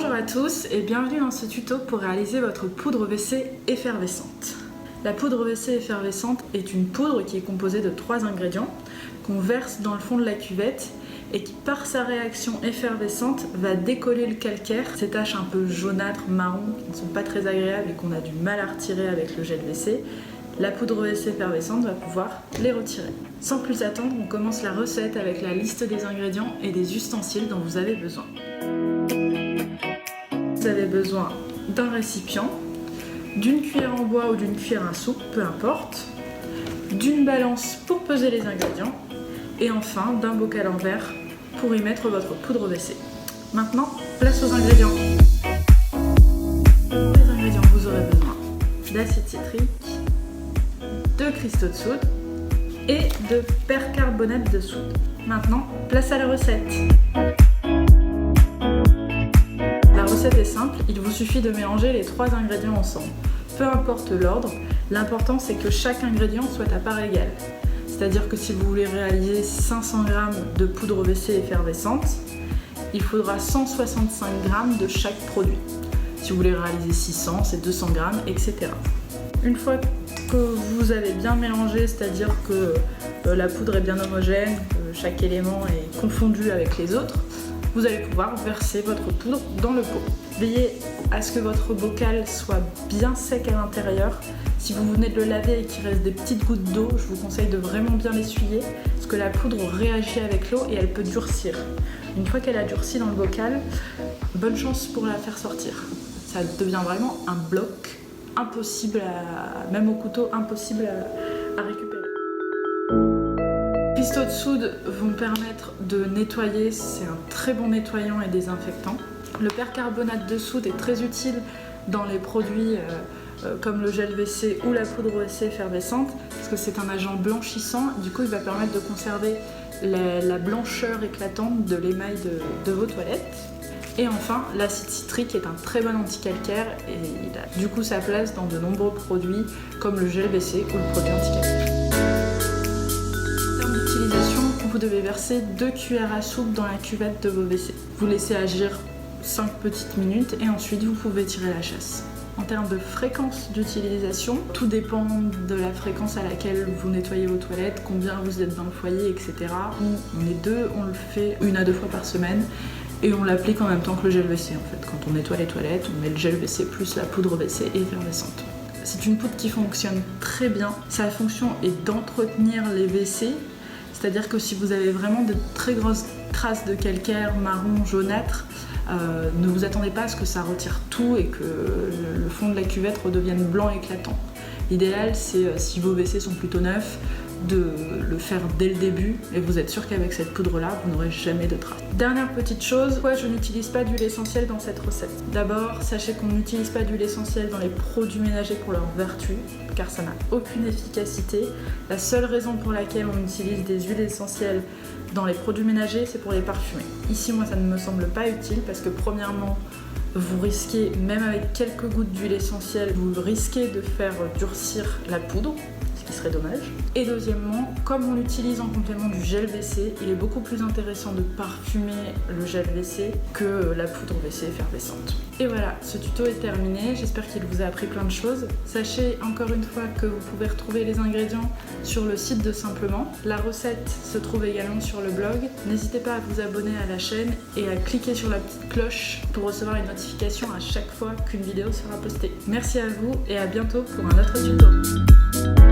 Bonjour à tous et bienvenue dans ce tuto pour réaliser votre poudre WC effervescente. La poudre WC effervescente est une poudre qui est composée de 3 ingrédients qu'on verse dans le fond de la cuvette et qui par sa réaction effervescente va décoller le calcaire, ces taches un peu jaunâtres, marron qui ne sont pas très agréables et qu'on a du mal à retirer avec le gel WC. La poudre WC effervescente va pouvoir les retirer. Sans plus attendre, on commence la recette avec la liste des ingrédients et des ustensiles dont vous avez besoin. Vous avez besoin d'un récipient, d'une cuillère en bois ou d'une cuillère à soupe, peu importe, d'une balance pour peser les ingrédients et enfin d'un bocal en verre pour y mettre votre poudre WC. Maintenant, place aux ingrédients. Les ingrédients, vous aurez besoin d'acide citrique, de cristaux de soude et de percarbonate de soude. Maintenant, place à la recette. La recette est simple, il vous suffit de mélanger les 3 ingrédients ensemble. Peu importe l'ordre, l'important c'est que chaque ingrédient soit à part égale. C'est-à-dire que si vous voulez réaliser 500 g de poudre WC effervescente, il faudra 165 g de chaque produit. Si vous voulez réaliser 600, c'est 200 g, etc. Une fois que vous avez bien mélangé, c'est-à-dire que la poudre est bien homogène, que chaque élément est confondu avec les autres, vous allez pouvoir verser votre poudre dans le pot. Veillez à ce que votre bocal soit bien sec à l'intérieur. Si vous venez de le laver et qu'il reste des petites gouttes d'eau, je vous conseille de vraiment bien l'essuyer parce que la poudre réagit avec l'eau et elle peut durcir. Une fois qu'elle a durci dans le bocal, bonne chance pour la faire sortir. Ça devient vraiment un bloc impossible, même au couteau, impossible à récupérer. Les cristaux de soude vont permettre de nettoyer, c'est un très bon nettoyant et désinfectant. Le percarbonate de soude est très utile dans les produits comme le gel WC ou la poudre WC effervescente parce que c'est un agent blanchissant, du coup il va permettre de conserver la blancheur éclatante de l'émail de vos toilettes. Et enfin, l'acide citrique est un très bon anticalcaire et il a du coup sa place dans de nombreux produits comme le gel WC ou le produit anticalcaire. En termes d'utilisation, vous devez verser 2 cuillères à soupe dans la cuvette de vos WC. Vous laissez agir 5 petites minutes et ensuite vous pouvez tirer la chasse. En termes de fréquence d'utilisation, tout dépend de la fréquence à laquelle vous nettoyez vos toilettes, combien vous êtes dans le foyer, etc. On est 2, on le fait 1 à 2 fois par semaine. Et on l'applique en même temps que le gel WC en fait. Quand on nettoie les toilettes, on met le gel WC plus la poudre WC effervescente. C'est une poudre qui fonctionne très bien. Sa fonction est d'entretenir les WC, c'est-à-dire que si vous avez vraiment de très grosses traces de calcaire marron jaunâtre, ne vous attendez pas à ce que ça retire tout et que le fond de la cuvette redevienne blanc éclatant. L'idéal c'est, si vos WC sont plutôt neufs, de le faire dès le début et vous êtes sûr qu'avec cette poudre là vous n'aurez jamais de traces. Dernière petite chose, pourquoi je n'utilise pas d'huile essentielle dans cette recette? D'abord, sachez qu'on n'utilise pas d'huile essentielle dans les produits ménagers pour leur vertu car ça n'a aucune efficacité. La seule raison pour laquelle on utilise des huiles essentielles dans les produits ménagers, c'est pour les parfumer. Ici moi ça ne me semble pas utile parce que premièrement vous risquez, même avec quelques gouttes d'huile essentielle, vous risquez de faire durcir la poudre, ce qui serait dommage. Et deuxièmement, comme on l'utilise en complément du gel WC, il est beaucoup plus intéressant de parfumer le gel WC que la poudre WC effervescente. Et voilà, ce tuto est terminé, j'espère qu'il vous a appris plein de choses. Sachez encore une fois que vous pouvez retrouver les ingrédients sur le site de Simplement. La recette se trouve également sur le blog. N'hésitez pas à vous abonner à la chaîne et à cliquer sur la petite cloche pour recevoir une notification à chaque fois qu'une vidéo sera postée. Merci à vous et à bientôt pour un autre tuto.